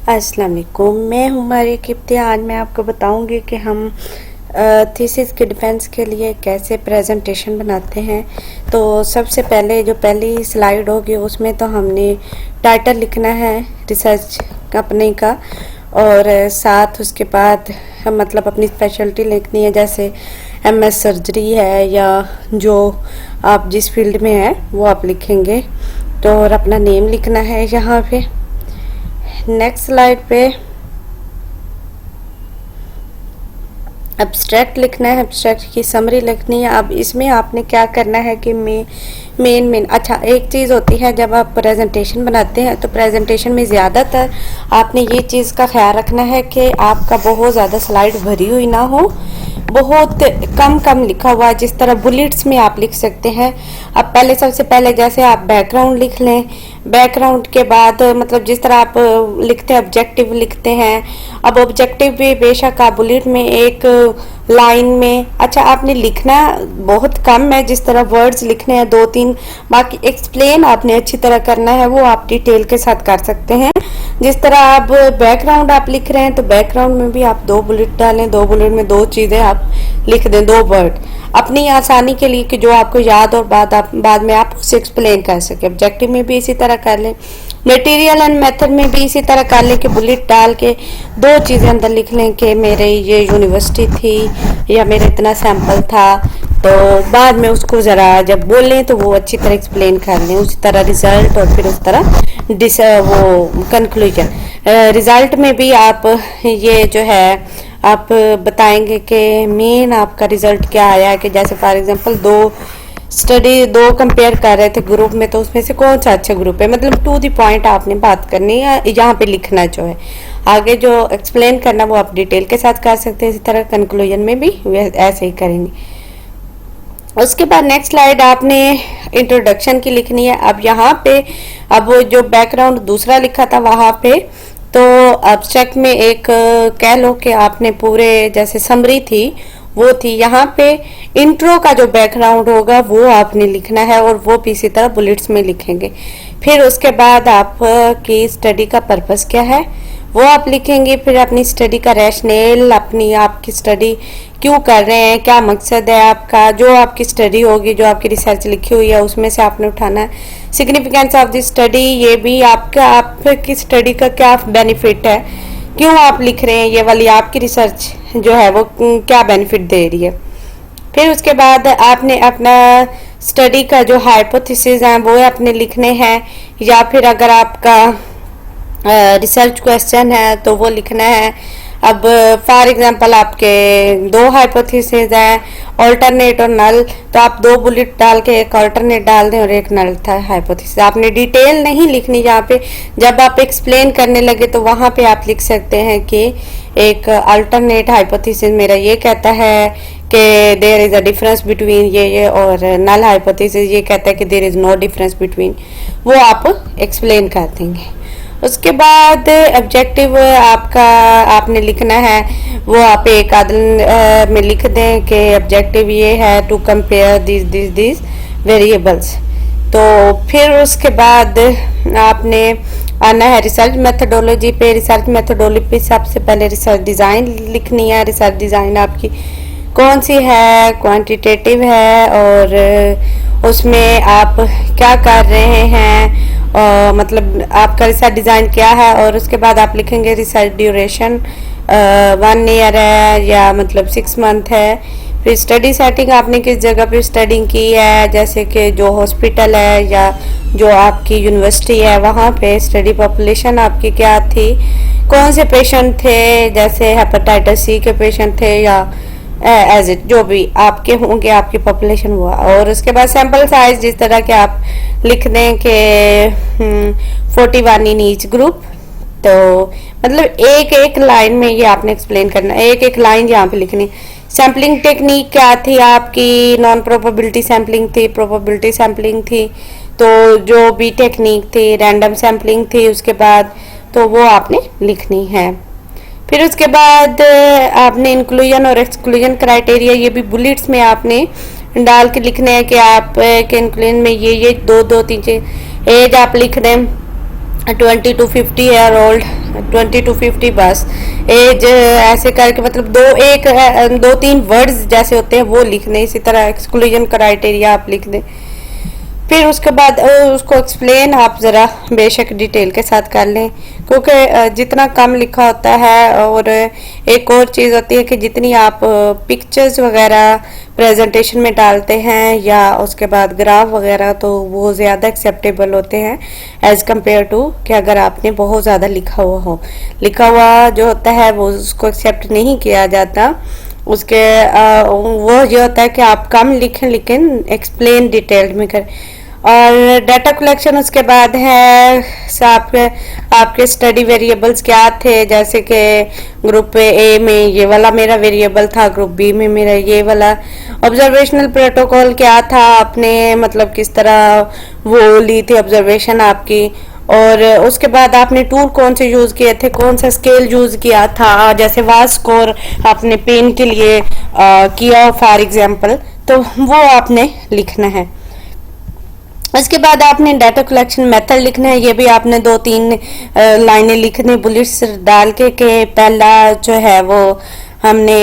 अस्सलाम वालेकुम, मैं हूँ मारिया किप्ती। आज मैं आपको बताऊंगी कि हम थीसिस के डिफेंस के लिए कैसे प्रेजेंटेशन बनाते हैं। तो सबसे पहले जो पहली स्लाइड होगी उसमें तो हमने टाइटल लिखना है रिसर्च कंपनी का, और साथ उसके बाद मतलब अपनी स्पेशलिटी लिखनी है, जैसे एमएस सर्जरी है या जो आप जिस फील्ड में हैं वो आप लिखेंगे। तो और अपना नेम लिखना है यहाँ पे। नेक्स्ट स्लाइड पे एब्स्ट्रैक्ट लिखना है, एब्स्ट्रैक्ट की समरी लिखनी है। अब इसमें आपने क्या करना है कि मेन अच्छा एक चीज़ होती है, जब आप प्रेजेंटेशन बनाते हैं तो प्रेजेंटेशन में ज़्यादातर आपने ये चीज़ का ख्याल रखना है कि आपका बहुत ज़्यादा स्लाइड भरी हुई ना हो, बहुत कम लिखा हुआ है। जिस तरह बुलेट्स में आप लिख सकते हैं। अब पहले सबसे पहले जैसे आप बैकग्राउंड लिख लें, बैकग्राउंड के बाद मतलब जिस तरह आप लिखते हैं ऑब्जेक्टिव लिखते हैं। अब ऑब्जेक्टिव भी बेशक आप बुलेट में एक लाइन में, अच्छा आपने लिखना बहुत कम है, जिस तरह वर्ड्स लिखने हैं 2-3, बाकी एक्सप्लेन आपने अच्छी तरह करना है, वो आप डिटेल के साथ कर सकते हैं। जिस तरह आप बैकग्राउंड आप लिख रहे हैं तो बैकग्राउंड में भी आप 2 बुलेट डालें, 2 बुलेट में 2 चीज़ें आप लिख दें, 2 वर्ड अपनी आसानी के लिए कि जो आपको याद और बाद में आप उसे एक्सप्लेन कर सके। ऑब्जेक्टिव में भी इसी तरह कर लें, मटेरियल एंड मेथड में भी इसी तरह कर लें कि बुलेट डाल के 2 चीज़ें अंदर लिख लें कि मेरे ये यूनिवर्सिटी थी या मेरा इतना सैंपल था। तो बाद में उसको ज़रा जब बोलें तो वो अच्छी तरह एक्सप्लेन कर लें। उसी तरह रिजल्ट और फिर उस तरह वो कंक्लूजन। रिजल्ट में भी आप ये जो है आप बताएंगे कि मेन आपका रिजल्ट क्या आया है, कि जैसे फॉर एग्जांपल 2 कंपेयर कर रहे थे ग्रुप में, तो उसमें से कौन सा अच्छा ग्रुप है, मतलब टू द पॉइंट आपने बात करनी है, यहाँ पे लिखना जो है। आगे जो एक्सप्लेन करना वो आप डिटेल के साथ कर सकते हैं। इसी तरह कंक्लूजन में भी ऐसे ही करेंगे। उसके बाद नेक्स्ट स्लाइड आपने इंट्रोडक्शन की लिखनी है। अब यहाँ पे अब वो जो बैकग्राउंड दूसरा लिखा था वहाँ पे तो एब्स्ट्रैक्ट में एक कह लो कि आपने पूरे जैसे समरी थी वो थी, यहाँ पे इंट्रो का जो बैकग्राउंड होगा वो आपने लिखना है, और वो भी इसी तरह बुलेट्स में लिखेंगे। फिर उसके बाद आप की स्टडी का पर्पस क्या है वो आप लिखेंगे। फिर अपनी स्टडी का रैशनल, अपनी आपकी स्टडी क्यों कर रहे हैं, क्या मकसद है आपका, जो आपकी स्टडी होगी, जो आपकी रिसर्च लिखी हुई है उसमें से आपने उठाना है। सिग्निफिकेंस ऑफ द स्टडी, ये भी आपकी स्टडी का क्या बेनिफिट है, क्यों आप लिख रहे हैं, ये वाली आपकी रिसर्च जो है वो क्या बेनिफिट दे रही है। फिर उसके बाद आपने अपना स्टडी का जो हाइपोथेसिस है वो अपने लिखने हैं, या फिर अगर आपका रिसर्च क्वेश्चन है तो वो लिखना है। अब फॉर एग्जांपल आपके 2 हाइपोथेसिस हैं, ऑल्टरनेट और नल, तो आप 2 बुलेट डाल के एक ऑल्टरनेट डाल दें और एक नल था हाइपोथेसिस। आपने डिटेल नहीं लिखनी यहाँ पे, जब आप एक्सप्लेन करने लगे तो वहाँ पे आप लिख सकते हैं कि एक अल्टरनेट हाइपोथेसिस मेरा ये कहता है कि there is a difference between ये, और नल हाइपोथेसिस ये कहता है कि there is no difference between, वो आप एक्सप्लेन कर देंगे। उसके बाद ऑब्जेक्टिव आपका आपने लिखना है, वो आप एक आदल में लिख दें कि ऑब्जेक्टिव ये है टू कंपेयर दिस वेरिएबल्स। तो फिर उसके बाद आपने आना है रिसर्च मेथडोलॉजी पे। रिसर्च मेथडोलॉजी पे सबसे पहले रिसर्च डिज़ाइन लिखनी है। रिसर्च डिज़ाइन आपकी कौन सी है, क्वांटिटेटिव है, और उसमें आप क्या कर रहे हैं, मतलब आपका रिसर्च डिज़ाइन क्या है। और उसके बाद आप लिखेंगे रिसर्च ड्यूरेशन 1 ईयर है या मतलब 6 मंथ है। फिर स्टडी सेटिंग आपने किस जगह पे स्टडी की है, जैसे कि जो हॉस्पिटल है या जो आपकी यूनिवर्सिटी है वहाँ पे स्टडी पॉपुलेशन आपकी क्या थी, कौन से पेशेंट थे, जैसे हेपेटाइटिस सी के पेशेंट थे या एज इट जो भी आपके होंगे आपकी पॉपुलेशन हुआ। और उसके बाद सैंपल साइज जिस तरह के आप लिख दें कि 41 इन ईच ग्रुप। तो मतलब एक लाइन में ये आपने एक्सप्लेन करना, एक लाइन यहाँ पे लिखनी। सैम्पलिंग टेक्निक क्या थी आपकी, नॉन प्रोबेबिलिटी सैम्पलिंग थी, प्रोबेबिलिटी सैम्पलिंग थी, तो जो भी टेक्निक थी रैंडम सैम्पलिंग थी उसके बाद, तो वो आपने लिखनी है। फिर उसके बाद आपने इंक्लूजन और एक्सक्लूजन क्राइटेरिया, ये भी बुलेट्स में आपने डाल के लिखने हैं कि आप के इंक्लूजन में ये 2-3 एज आप लिख दें, 20 to 50 ईयर ओल्ड, 20 to 50 बस एज, ऐसे करके मतलब दो तीन वर्ड्स जैसे होते हैं वो लिखने, इसी तरह एक्सक्लूजन क्राइटेरिया आप लिख दें। फिर उसके बाद उसको एक्सप्लेन आप ज़रा बेशक डिटेल के साथ कर लें, क्योंकि जितना कम लिखा होता है, और एक और चीज़ होती है कि जितनी आप पिक्चर्स वगैरह प्रेजेंटेशन में डालते हैं या उसके बाद ग्राफ वगैरह, तो वो ज़्यादा एक्सेप्टेबल होते हैं एज़ कम्पेयर टू कि अगर आपने बहुत ज़्यादा लिखा हुआ हो। लिखा हुआ जो होता है वो उसको एक्सेप्ट नहीं किया जाता। उसके वो ये होता है कि आप कम लिखें लेकिन एक्सप्लेन डिटेल्ड में करें। और डाटा कलेक्शन उसके बाद है आपके स्टडी वेरिएबल्स क्या थे, जैसे कि ग्रुप ए में ये वाला मेरा वेरिएबल था, ग्रुप बी में मेरा ये वाला। ऑब्जर्वेशनल प्रोटोकॉल क्या था, आपने मतलब किस तरह वो ली थी ऑब्जर्वेशन आपकी, और उसके बाद आपने टूल कौन से यूज़ किए थे, कौन सा स्केल यूज़ किया था, जैसे वास स्कोर आपने पेन के लिए किया फॉर एग्जांपल, तो वो आपने लिखना है। उसके बाद आपने डाटा कलेक्शन मेथड लिखना है, ये भी आपने 2-3 लाइनें लिखनी बुलेट्स डाल के पहला जो है वो हमने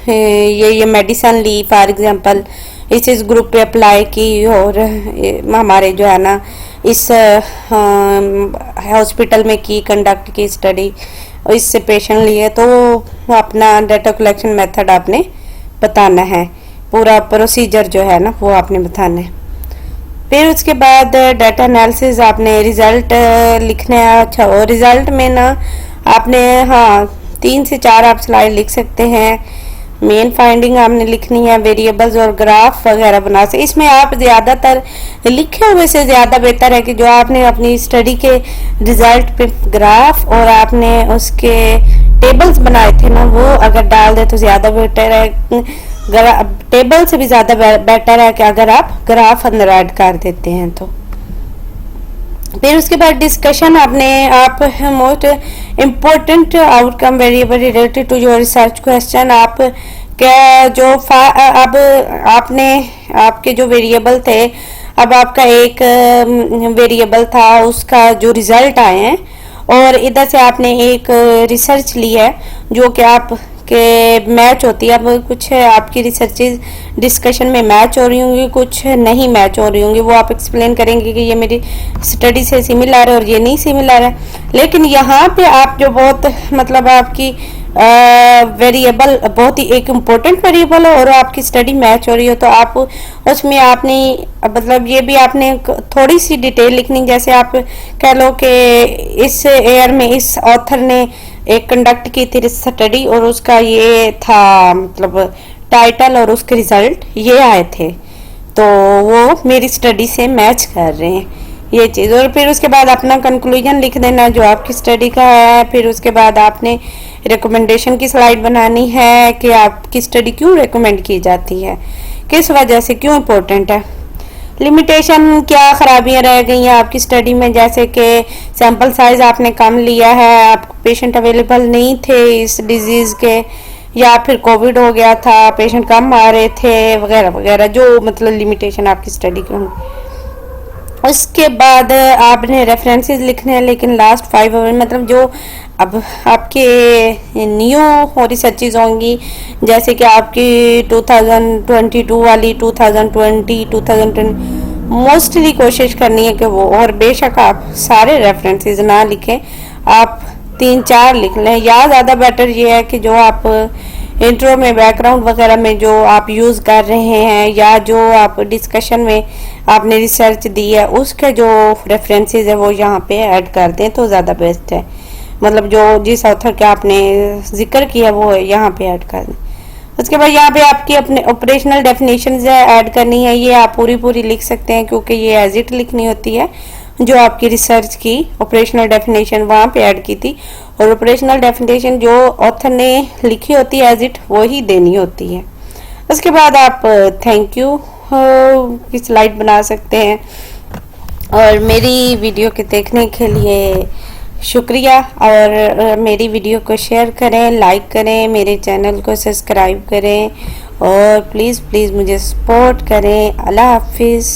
ये मेडिसिन ली फॉर एग्जांपल, इस ग्रुप पे अप्लाई की, और हमारे जो है ना इस हॉस्पिटल में की कंडक्ट की स्टडी, इससे पेशेंट लिए, तो अपना डाटा कलेक्शन मेथड आपने बताना है, पूरा प्रोसीजर जो है ना वो आपने बताना है। फिर उसके बाद डाटा एनालिसिस आपने रिज़ल्ट लिखना है। अच्छा, और रिज़ल्ट में ना आपने 3 से 4 आप स्लाइड लिख सकते हैं। मेन फाइंडिंग आपने लिखनी है, वेरिएबल्स और ग्राफ वगैरह बना सकते। इसमें आप ज़्यादातर लिखे हुए से ज़्यादा बेहतर है कि जो आपने अपनी स्टडी के रिज़ल्ट पे ग्राफ और आपने उसके टेबल्स बनाए थे ना, वो अगर डाल दे तो ज़्यादा बेटर है। टेबल से भी ज़्यादा बेटर है कि अगर आप ग्राफ अंदर ऐड कर देते हैं तो। फिर उसके बाद डिस्कशन आपने आप most important outcome variable related to your research question, आप क्या जो अब आपने आपके जो वेरिएबल थे, अब आपका एक वेरिएबल था उसका जो रिजल्ट आए हैं, और इधर से आपने एक रिसर्च ली है जो कि आप के मैच होती है। अब कुछ आपकी रिसर्चेज डिस्कशन में मैच हो रही होंगी, कुछ नहीं मैच हो रही होंगी, वो आप एक्सप्लेन करेंगे कि ये मेरी स्टडी से सिमिलर है और ये नहीं सिमिलर है। लेकिन यहाँ पे आप जो बहुत मतलब आपकी वेरिएबल बहुत ही एक इम्पोर्टेंट वेरिएबल है और आपकी स्टडी मैच हो रही हो, तो आप उसमें आपने मतलब ये भी आपने थोड़ी सी डिटेल लिखनी, जैसे आप कह लो कि इस ईयर में इस ऑथर ने एक कंडक्ट की थी स्टडी और उसका ये था मतलब टाइटल और उसके रिजल्ट ये आए थे, तो वो मेरी स्टडी से मैच कर रहे हैं ये चीज़। और फिर उसके बाद अपना कंक्लूजन लिख देना जो आपकी स्टडी का है। फिर उसके बाद आपने रिकमेंडेशन की स्लाइड बनानी है कि आपकी स्टडी क्यों रिकमेंड की जाती है, किस वजह से, क्यों इम्पोर्टेंट है, लिमिटेशन क्या खराबियां रह गई हैं आपकी स्टडी में, जैसे कि सैंपल साइज आपने कम लिया है, आप पेशेंट अवेलेबल नहीं थे इस डिजीज़ के, या फिर कोविड हो गया था, पेशेंट कम आ रहे थे वगैरह वगैरह, जो मतलब लिमिटेशन आपकी स्टडी की होंगी। उसके बाद आपने रेफरेंसेस लिखने हैं, लेकिन लास्ट 5 आवर मतलब जो अब आपके न्यू रिसर्चेज होंगी, जैसे कि आपकी 2022 वाली 2020 मोस्टली कोशिश करनी है कि वो, और बेशक आप सारे रेफरेंसेस ना लिखें, आप 3-4 लिख लें, या ज़्यादा बेटर ये है कि जो आप इंट्रो में बैकग्राउंड वगैरह में जो आप यूज़ कर रहे हैं या जो आप डिस्कशन में आपने रिसर्च दी है उसके जो रेफरेंसेस है वो यहाँ पे ऐड कर दें तो ज़्यादा बेस्ट है। मतलब जो जिस ऑथर का आपने जिक्र किया वो यहाँ पे ऐड कर दें। उसके बाद यहाँ पे आपकी अपने ऑपरेशनल डेफिनेशन ऐड करनी है, ये आप पूरी लिख सकते हैं क्योंकि ये एज इट लिखनी होती है, जो आपकी रिसर्च की ऑपरेशनल डेफिनेशन वहाँ पे ऐड की थी, और ऑपरेशनल डेफिनेशन जो ऑथर ने लिखी होती है एज इट वो ही देनी होती है। उसके बाद आप थैंक यू की स्लाइड बना सकते हैं। और मेरी वीडियो के देखने के लिए शुक्रिया, और मेरी वीडियो को शेयर करें, लाइक करें, मेरे चैनल को सब्सक्राइब करें और प्लीज़ मुझे सपोर्ट करें। अल्लाह हाफिज़।